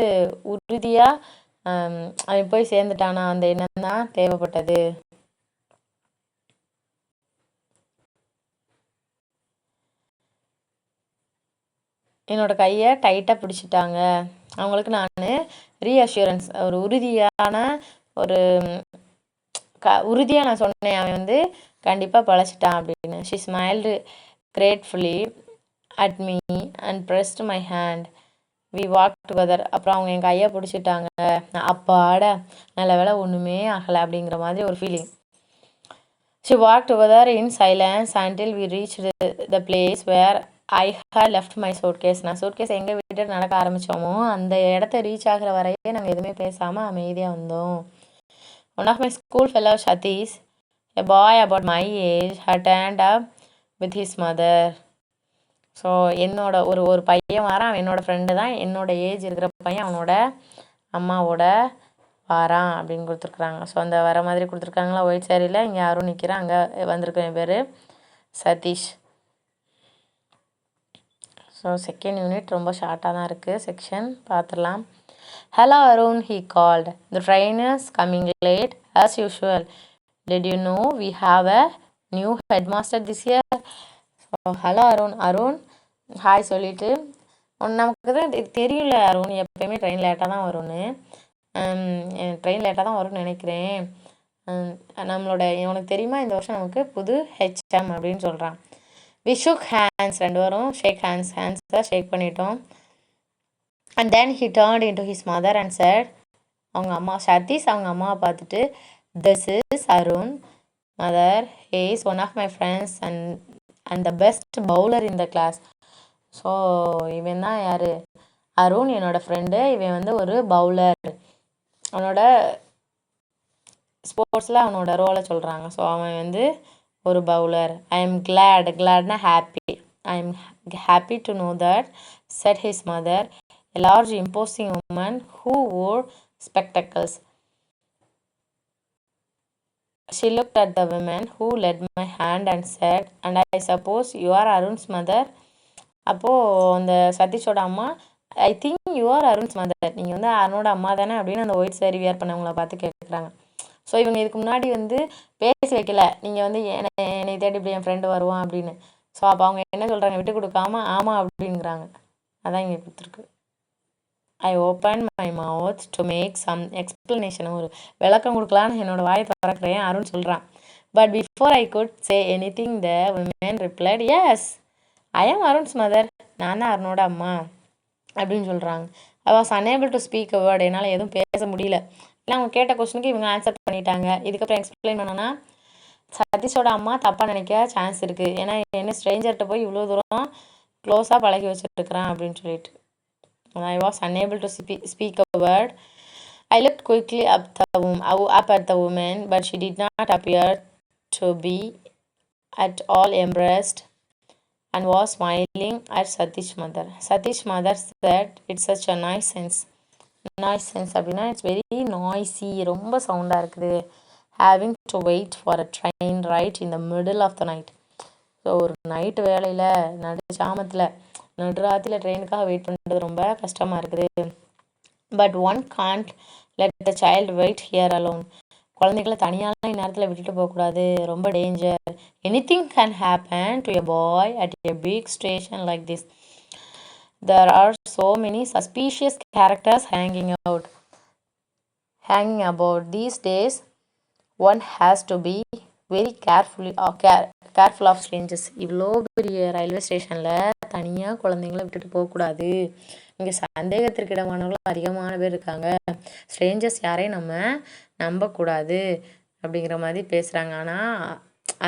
உறுதியாக அவன் போய் சேர்ந்துட்டானா அந்த எண்ணம் தான் தேவைப்பட்டது. என்னோட கையை டைட்டாக பிடிச்சிட்டாங்க. அவங்களுக்கு நான் ரீஅஷூரன்ஸ், ஒரு உறுதியான ஒரு உறுதியாக நான் சொன்னேன், அவன் வந்து கண்டிப்பாக பழச்சிட்டான் அப்படின்னு. She smiled gratefully at me and pressed my hand. We walked together. அப்புறம் அவங்க என் கையை பிடிச்சிட்டாங்க. அப்பாட நல்ல வேலை ஒன்றுமே ஆகலை அப்படிங்கிற மாதிரி ஒரு feeling. She walked together in silence until we reached the place where I had left my suitcase. நான் சூட்கேஸ் எங்கே விட்டுட்டு நடக்க ஆரம்பித்தோமோ அந்த இடத்த ரீச் ஆகிற வரையே நாங்கள் எதுவுமே பேசாமல் அமைதியாக வந்தோம். One of my school fellow Satish, a boy about my age, had turned up with his mother. So என்னோட ஒரு பையன் வரான், அவன் என்னோடய ஃப்ரெண்டு தான், என்னோட ஏஜ் இருக்கிற பையன் அவனோட அம்மாவோட வாரான் அப்படின்னு கொடுத்துருக்குறாங்க. ஸோ அந்த வர மாதிரி கொடுத்துருக்காங்களா ஒயிட் சாரியில். இங்கே யாரும் நிற்கிறான், அங்கே வந்திருக்க என் பேர் சதீஷ். ஸோ செகண்ட் யூனிட் ரொம்ப ஷார்ட்டாக தான் இருக்குது செக்ஷன் பார்த்துடலாம். Hello Arun, he called. The train is coming late as usual. Did you know we have a new headmaster this year? Hello Arun hi சொல்லிட்டு நமக்கு தான் இது தெரியல அருண், எப்போயுமே ட்ரெயின் லேட்டாக தான் வரும்னு. ட்ரெயின் லேட்டாக தான் வரும்னு நினைக்கிறேன். உனக்கு தெரியுமா இந்த வருஷம் நமக்கு புது ஹெச்எம் அப்படின்னு சொல்கிறான். வி ஷுக் ஹேண்ட்ஸ், ரெண்டு பேரும் ஷேக் ஹேண்ட்ஸை ஷேக் பண்ணிட்டோம். And then he turned into his mother and said, அவங்க அம்மா சதீஷ் அவங்க அம்மாவை பார்த்துட்டு, this is Arun mother, he is one of my friends and the best bowler in the class. So இவன் தான் யார், அருண் என்னோட ஃப்ரெண்டு, இவன் வந்து ஒரு பவுலர், அவனோட ஸ்போர்ட்ஸில் அவனோட ரோலை சொல்கிறாங்க. ஸோ அவன் வந்து ஒரு பவுலர். ஐ எம் கிளாட்னா happy. I am happy to know that, said his mother, a large imposing woman who wore spectacles. She looked at the woman who led my hand and said, and I suppose you are Arun's mother. அப்போது அந்த சதீஷோட அம்மா, I think you are Arun's mother, நீங்கள் வந்து அருணோட அம்மா தானே அப்படின்னு அந்த white sorry wear பண்ணவங்கள பார்த்து கேட்குறாங்க. ஸோ இவங்க இதுக்கு முன்னாடி வந்து பேசி வைக்கல, நீங்கள் வந்து என்னை தேடி இப்படி என் ஃப்ரெண்டு வருவான் அப்படின்னு. ஸோ அப்போ அவங்க என்ன சொல்கிறாங்க, விட்டு கொடுக்காம ஆமாம் அப்படிங்கிறாங்க. அதான் இங்கே கொடுத்துருக்கு. I open my mouth to make some explanation, ஒரு விளக்கம் கொடுக்கலான்னு என்னோட வாயை திறக்கிறேன் அருண் சொல்கிறான். But before I could say எனி திங் the women replied, yes I am Arun's mother, நான் தான் அருணோட அம்மா அப்படின்னு சொல்கிறாங்க. I was unable to speak a word, என்னால் எதுவும் பேச முடியல. இல்லை அவங்க கேட்ட கொஸ்டினுக்கு இவங்க ஆன்சர் பண்ணிட்டாங்க. இதுக்கப்புறம் எக்ஸ்பிளைன் பண்ணோன்னா, சதீஷோட அம்மா தப்பாக நினைக்க சான்ஸ் இருக்குது, ஏன்னா என்ன ஸ்ட்ரேஞ்சர்கிட்ட போய் இவ்வளோ தூரம் க்ளோஸாக பழகி வச்சுட்டுருக்குறான் அப்படின்னு சொல்லிட்டு. ஐ was unable to speak a word. I looked quickly up at the woman, but she did not appear to be at all embarrassed and was smiling at Satish mother. Satish mother said, it's such a nice sense அப்படின்னா it's very noisy, ரொம்ப சவுண்டாக இருக்குது. Having to wait for a train right in the middle of the night. So ஒரு night வேலையில் நடுச்சாமத்தில் நடுராத்திரியில் ட்ரெயினுக்காக wait பண்ணுறது ரொம்ப கஷ்டமாக இருக்குது. But one can't let the child wait here alone. குழந்தைகளை தனியாலாம் இந்நேரத்தில் விட்டுட்டு போகக்கூடாது, ரொம்ப danger. Anything can happen to a boy at a big station like this. There are so many suspicious characters hanging about these days. One has to be very careful of strangers. இவ்வளோ பெரிய railway ஸ்டேஷனில் தனியாக குழந்தைங்கள விட்டுட்டு போகக்கூடாது. இங்கே சந்தேகத்திற்கிடமானவங்களும் அதிகமான பேர் இருக்காங்க. ஸ்ட்ரேஞ்சர்ஸ் யாரையும் நம்ம நம்பக்கூடாது அப்படிங்கிற மாதிரி பேசுகிறாங்க. ஆனால்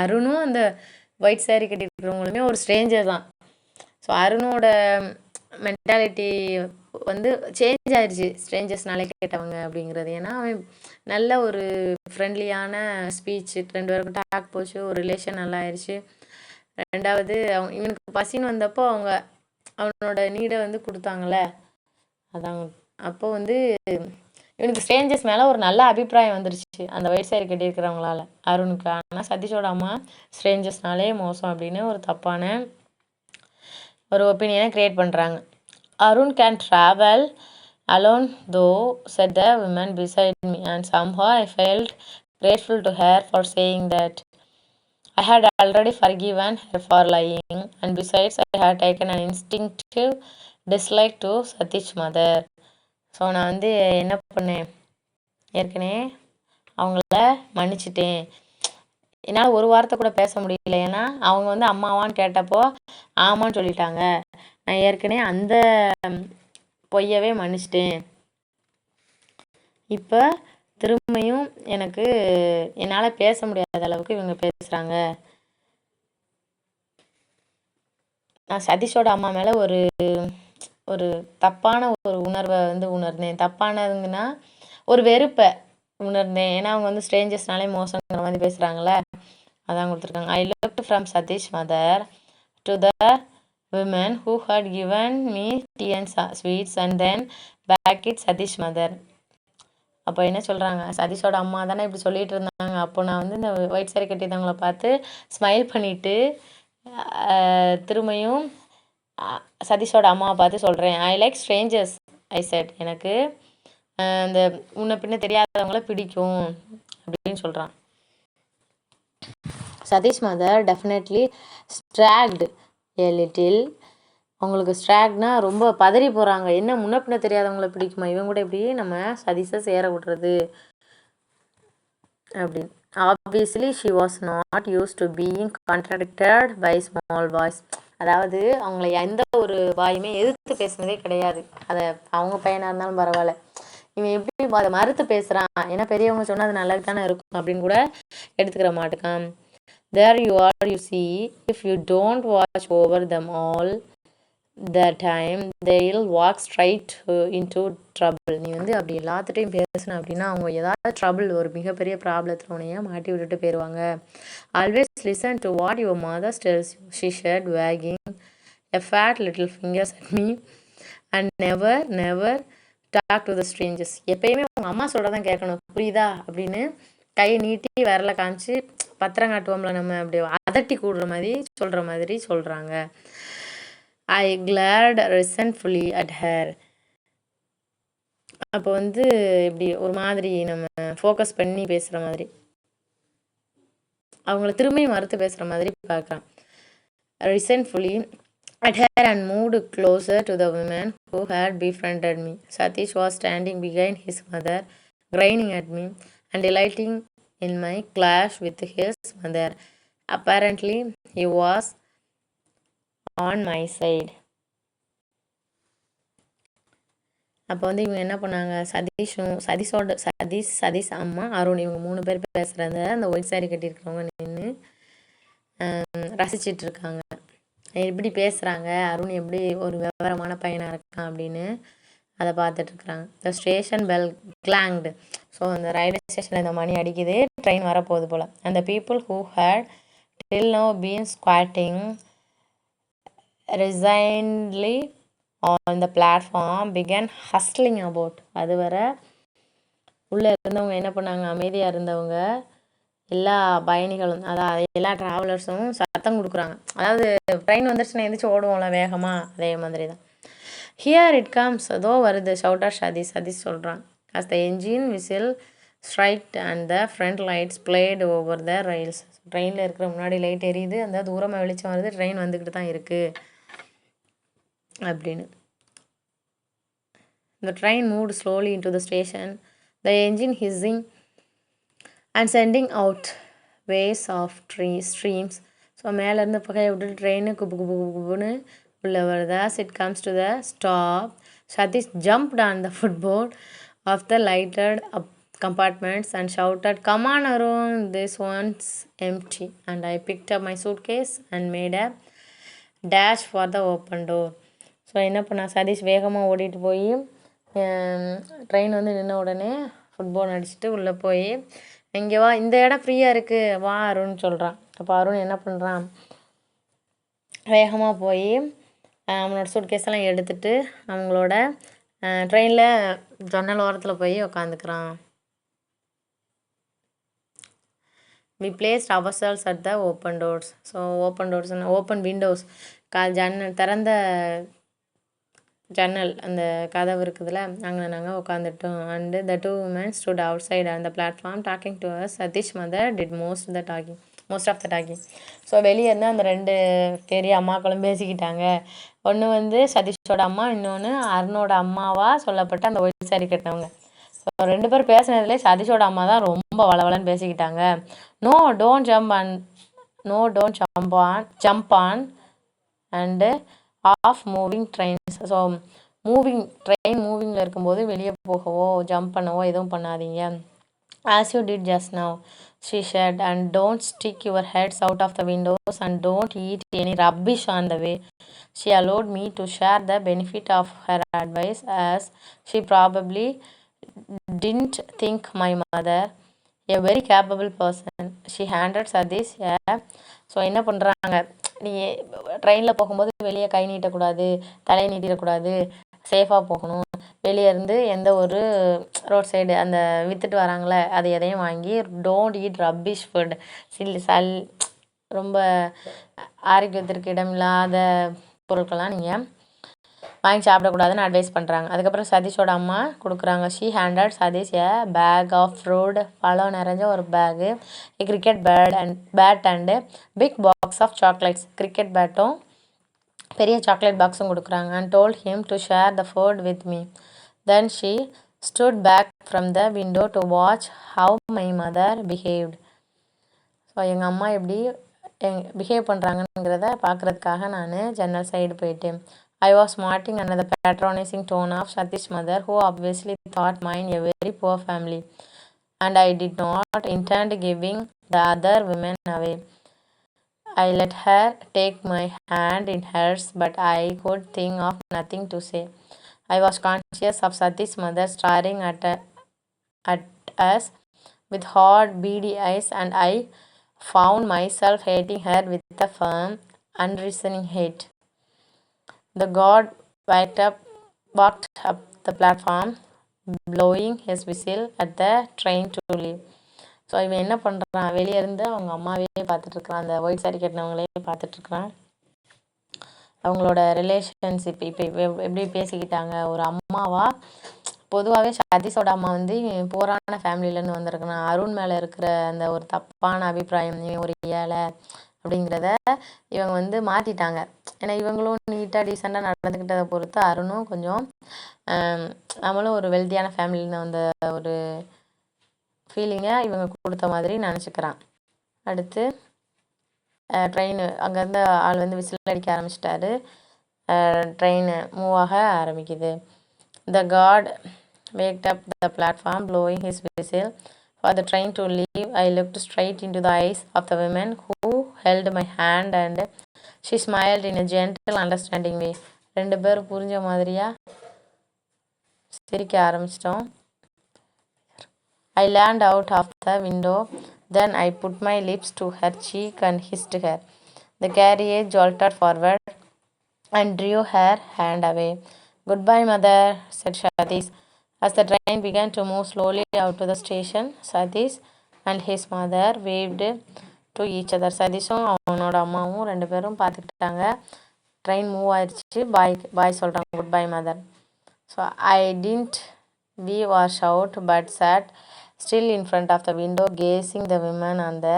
அருணும் அந்த ஒயிட் சாரி கட்டிருக்கிறவங்களுமே ஒரு ஸ்ட்ரேஞ்சர் தான். ஸோ அருணோட மென்டாலிட்டி வந்து சேஞ்ச் ஆயிடுச்சு, ஸ்ட்ரேஞ்சர்ஸ்னாலே கேட்டவங்க அப்படிங்கிறது. ஏன்னா அவன் நல்ல ஒரு ஃப்ரெண்ட்லியான ஸ்பீச்சு, ரெண்டு பேருக்கும் டாக் போச்சு, ஒரு ரிலேஷன் நல்லா ஆயிடுச்சு. ரெண்டாவது இவனுக்கு பசின்னு வந்தப்போ அவங்க அவனோட நீடை வந்து கொடுத்தாங்களே, அதான் அப்போ வந்து இவனுக்கு ஸ்ட்ரேஞ்சர்ஸ் மேலே ஒரு நல்ல அபிப்பிராயம் வந்துருச்சு அந்த ஒயிட் சாரி கட்டியிருக்கிறவங்களால அருணுக்கு. ஆனால் சதீஷோட அம்மா ஸ்ட்ரேஞ்சர்ஸ்னாலே மோசம் அப்படின்னு ஒரு தப்பான ஒரு ஒப்பீனியனை க்ரியேட் பண்ணுறாங்க. Arun can travel alone though, said the woman beside me, and somehow I felt grateful to her for saying that. I had already forgiven her for lying, and besides I had taken an instinctive dislike to Satish mother. So நான் வந்து என்ன பண்ணேன், ஏற்கனவே அவங்கள மன்னிச்சிட்டேன். என்னால் ஒரு வார்த்தை கூட பேச முடியல, ஏன்னா அவங்க வந்து அம்மாவான்னு கேட்டப்போ ஆமான்னு சொல்லிட்டாங்க. நான் ஏற்கனவே அந்த பொய்யவே மன்னிச்சிட்டேன். இப்போ திரும்பியும் என்னால் பேச முடியாத அளவுக்கு இவங்க பேசுகிறாங்க. நான் சதீஷோட அம்மா மேலே ஒரு தப்பான ஒரு உணர்வை வந்து உணர்ந்தேன். தப்பானதுங்கன்னா ஒரு வெறுப்பை உணர்ந்தேன், ஏன்னா அவங்க வந்து ஸ்ட்ரேஞ்சர்ஸ்னாலே மோசங்கிற மாதிரி பேசுகிறாங்களே, அதான் கொடுத்துருக்காங்க. I looked from Satish mother to the women who had given me tea and sweets and then back it Satish mother. அப்போ என்ன சொல்கிறாங்க, சதீஷோட அம்மா தானே இப்படி சொல்லிட்டு இருந்தாங்க. அப்போ நான் வந்து இந்த ஒயிட் சாரி கட்டியிருந்தவங்கள பார்த்து ஸ்மைல் பண்ணிவிட்டு திரும்பியும் சதீஷோட அம்மாவை பார்த்து சொல்கிறேன். I like strangers I said. எனக்கு இந்த முன்ன பின்ன தெரியாதவங்கள பிடிக்கும் அப்படின்னு சொல்கிறான். Satish mother definitely struck a little. அவங்களுக்கு ஸ்ட்ராக்னா ரொம்ப பதறி போகிறாங்க. என்ன முன்ன பின்ன தெரியாதவங்கள பிடிக்குமா, இவங்க கூட எப்படி நம்ம சதீஷை சேர விட்றது அப்படின்னு. Obviously she was not used to being contradicted by small boys. அதாவது அவங்கள எந்த ஒரு வாயுமே எதிர்த்து பேசுனதே கிடையாது. அதை அவங்க பையனாக இருந்தாலும் பரவாயில்ல, இவன் எப்படி அதை மறுத்து பேசுகிறான், ஏன்னா பெரியவங்க சொன்னால் அது நல்லது தானே இருக்கும் அப்படின்னு கூட எடுத்துக்கிற மாட்டுக்கான். There you are you see if you don't watch over them all the time they'll walk straight into trouble. நீ வந்து அப்படி எல்லாத்துட்டையும் பேசுன அப்படின்னா அவங்க ஏதாவது ட்ரபிள், ஒரு மிகப்பெரிய ப்ராப்ளத்தில் உனைய மாட்டி விட்டுட்டு போயிடுவாங்க. Always listen to what your mother tells you, she said, wagging a fat little fingers at me, and never talk to the strangers. எப்பயுமே அவங்க அம்மா சொல்கிறதான் கேட்கணும், புரியுதா அப்படின்னு கையை நீட்டி விரல காமிச்சு பத்திரம் காட்டுவோம்ல நம்ம, அப்படி அதட்டி கூடுற மாதிரி சொல்கிற மாதிரி சொல்கிறாங்க. I glared resentfully at her. அப்போ வந்து இப்படி ஒரு மாதிரி நம்ம ஃபோக்கஸ் பண்ணி பேசுகிற மாதிரி, அவங்கள திரும்பி மறுத்து பேசுகிற மாதிரி பார்க்குறான். resentfully at her and moved closer to the woman who had befriended me. Satish was standing behind his mother, grinning at me and delighting in my clash with his mother. Apparently, he was on my side. அப்போ வந்து இவங்க என்ன பண்ணாங்க, சதீஷ் அம்மா அருண் இவங்க 3 பேர் பேசுகிறத அந்த ஒயிட் சாரி கட்டியிருக்கிறவங்க நின்று ரசிச்சிட்டு இருக்காங்க. எப்படி பேசுகிறாங்க, அருண் எப்படி ஒரு விவரமான பையனாக இருக்கான் அப்படின்னு அதை பார்த்துட்ருக்குறாங்க. The station bell clanged. So அந்த ரயில்வே ஸ்டேஷனில் இந்த மணி அடிக்குது, ட்ரெயின் வரப்போகுது போல். அந்த people who had till now been squatting resignedly on the platform began hustling about. அது வர உள்ளே இருந்தவங்க என்ன பண்ணாங்க, அமைதியாக இருந்தவங்க எல்லா பயணிகளும், அதாவது எல்லா ட்ராவலர்ஸும் சத்தம் கொடுக்குறாங்க. அதாவது ட்ரெயின் வந்துருச்சுன்னா எந்திரிச்சு ஓடுவோம்ல வேகமாக, அதே மாதிரி தான். ஹியர் இட் கம்ஸ், அதோ வருது, ஷவுட்டர் சதீஷ் சொல்கிறான். as the engine whistle struck and the front lights played over the rails. ட்ரெயினில் இருக்கிற முன்னாடி லைட் எரியுது, அந்த தூரமாக வெளிச்சம் வருது, ட்ரெயின் வந்துக்கிட்டு தான் இருக்குது அப்படின்னு. The train moved slowly into the station, the engine hissing and sending out waves of streams. So மேலேருந்து புகையை விட்டுட்டு ட்ரெயின் குப்புன்னு உள்ளே வருது. as it comes to the stop, Satish jumped on the footboard of the lighted compartments and shouted, come on Arun, this one's empty. And I picked up my suitcase and made a dash for the open door. So என்ன பண்ணா, சதீஷ் வேகமாக ஓடிட்டு போய் train வந்து நின்ன உடனே football அடிச்சுட்டு உள்ளே போய், இங்கே வா, இந்த இடம் ஃப்ரீயாக இருக்குது வா அருண் சொல்கிறான். அப்போ அருண் என்ன பண்ணுறான், வேகமாக போய் அவனோட சூட்கேஸ் எல்லாம் எடுத்துகிட்டு அவங்களோட ட்ரெயினில் ஜன்னல் ஓரத்தில் போய் உக்காந்துக்கிறான். we placed ourselves at the open doors. So open windows, திறந்த ஜன்னல், அந்த கதவு இருக்குதுல்ல, அங்கே நாங்கள் உட்காந்துட்டோம். And the 2 women stood outside on the platform talking to us. Satish mother did most of the talking. So வெளியே இருந்து அந்த 2 பெரிய அம்மாக்களும் பேசிக்கிட்டாங்க. ஒன்று வந்து சதீஷோட அம்மா, இன்னொன்று அருணோட அம்மாவா சொல்லப்பட்ட அந்த ஒயிட் சாரி கட்டினவங்க. ஸோ 2 பேர் பேசுனதுலேயே சதீஷோட அம்மா தான் ரொம்ப வளவலன்னு பேசிக்கிட்டாங்க. No, don't jump on and off moving trains. So train மூவிங்கில் இருக்கும்போது வெளியே போகவோ ஜம்ப் பண்ணவோ எதுவும் பண்ணாதீங்க. as you did just now, she said, and don't stick your heads out of the windows and don't eat any rubbish on the way. She allowed me to share the benefit of her advice, as she probably didn't think my mother a very capable person. She handed Satish so என்ன பண்ணுறாங்க, நீ ட்ரெயினில் போகும்போது வெளியே கை நீட்டக்கூடாது, தலையை நீட்டிடக்கூடாது, சேஃபாக போகணும். வெளியே இருந்து எந்த ஒரு ரோட் சைடு அந்த விற்றுட்டு வராங்களே அதை எதையும் வாங்கி, டோன்ட் ஈட் ரப்பிஷ் ஃபுட், ரொம்ப ஆரோக்கியத்திற்கு இடமில்லாத பொருட்கள்லாம் நீங்கள் வாங்கி சாப்பிடக்கூடாதுன்னு அட்வைஸ் பண்ணுறாங்க. அதுக்கப்புறம் சதீஷோட அம்மா கொடுக்குறாங்க. She handed Satish a bag of fruit, பழம் நிறைஞ்ச ஒரு bag, cricket bat and big box of chocolates. Cricket பேட்டும் பெரிய சாக்லேட் பாக்ஸும் கொடுக்குறாங்க. And told him to share the food with me. Then she stood back from the window to watch how my mother behaved. So எங்கள் அம்மா எப்படி behave பண்ணுறாங்கங்கிறத பார்க்குறதுக்காக நான் ஜன்னல் சைடு போயிட்டேன். I was smarting under the patronizing tone of Satish's mother, who obviously thought mine a very poor family, and I did not intend giving the other women away. I let her take my hand in hers, but I could think of nothing to say. I was conscious of Satish's mother staring at us with hard, beady eyes, and I found myself hating her with a firm, unreasoning hate. The god walked up the platform, blowing his whistle at the train to leave. So இவன் என்ன பண்ணுறான், வெளியே இருந்து அவங்க அம்மாவே பார்த்துட்ருக்குறான், அந்த white sorry கட்டினவங்களே பார்த்துட்ருக்குறான். அவங்களோட relationship இப்போ எப்படி பேசிக்கிட்டாங்க. ஒரு அம்மாவா பொதுவாகவே சதீஷோட அம்மா வந்து போரான ஃபேமிலியிலேருந்து வந்திருக்கணும். அருண் மேலே இருக்கிற அந்த ஒரு தப்பான அபிப்பிராயம், இவன் ஒரு ஏழை அப்படிங்கிறத இவங்க வந்து மாற்றிட்டாங்க. ஏன்னா இவங்களும் நீட்டாக டீசெண்டாக நடந்துக்கிட்டதை பொறுத்து அருணும் கொஞ்சம் நம்மளும் ஒரு வெல்த்தியான ஃபேமிலின்னு வந்த ஒரு ஃபீலிங்கை இவங்க கொடுத்த மாதிரி நினச்சிக்கிறான். அடுத்து ட்ரெயின் அங்கேருந்து ஆள் வந்து விசில் அடிக்க ஆரம்பிச்சிட்டாரு. ட்ரெயின் மூவ் ஆக ஆரம்பிக்குது. The god waked up the platform, blowing his whistle for the train to leave. I looked straight into the eyes of the woman who held my hand and she smiled in a gentle, understanding way. ரெண்டு பேரும் புரிஞ்ச மாதிரியா சிரிக்க ஆரம்பிச்சிட்டோம். I leaned out of the window. Then I put my lips to her cheek and kissed her. The carriage jolted forward and drew her hand away. Goodbye, mother, said Satish. As the train began to move slowly out to the station, Satish and his mother waved to each other. சதீஷும் அவனோட அம்மாவும் ரெண்டு பேரும் பார்த்துக்கிட்டாங்க. Train move ஆயிடுச்சு. Bye சொல்கிறாங்க, good bye mother. So I didn't wave or shout but sat still in front of the window gazing the women on the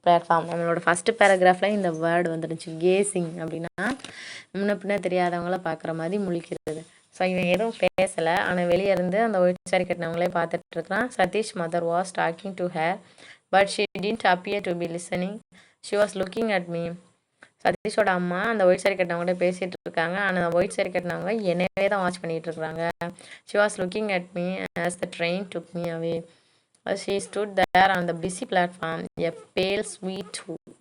platform. நம்மளோட first பேராகிராஃபில் இந்த வேர்டு வந்துடுச்சு. கேசிங் அப்படின்னா முன்ன பின்ன தெரியாதவங்கள பார்க்குற மாதிரி முழிக்கிறது. ஸோ இவன் எதுவும் பேசலை, ஆனால் வெளியே இருந்து அந்த ஒயிட் சாரி கட்டினவங்களே பார்த்துட்டு இருக்கிறான். Satish mother was talking to her but she didn't appear to be listening. She was looking at me. சதீஷோட அம்மா அந்த ஒயிட் சாரி கட்டினவங்கள்ட்ட பேசிகிட்டு இருக்காங்க, ஆனால் ஒயிட் சாரி கட்டினவங்க என்னவே தான் வாட்ச் பண்ணிகிட்டு இருக்கிறாங்க. She was looking at me as the train took me away. She stood there on the busy platform, a pale, sweet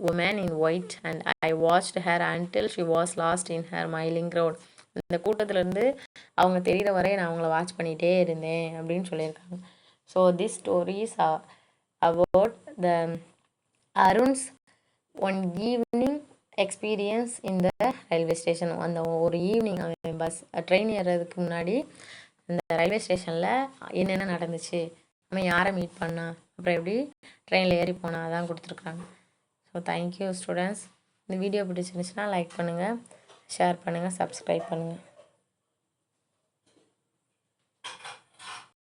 woman in white, and I watched her until she was lost in her milling crowd. இந்த கூட்டத்திலேருந்து அவங்க தெரிகிற வரை நான் அவங்கள watch பண்ணிகிட்டே இருந்தேன் அப்படின்னு சொல்லியிருக்காங்க. So this stories about the Arun's one evening experience இந்த ரயில்வே ஸ்டேஷன். அந்த ஒரு ஈவினிங் அவன் ட்ரெயின் ஏறுறதுக்கு முன்னாடி அந்த ரயில்வே ஸ்டேஷனில் என்னென்ன நடந்துச்சு, நம்ம யாரை மீட் பண்ணால், அப்புறம் எப்படி ட்ரெயினில் ஏறி போனால் அதான் கொடுத்துருக்குறாங்க. So thank you students. இந்த வீடியோ பிடிச்சிருந்துச்சுன்னா லைக் பண்ணுங்கள், ஷேர் பண்ணுங்கள், சப்ஸ்கிரைப் பண்ணுங்கள்.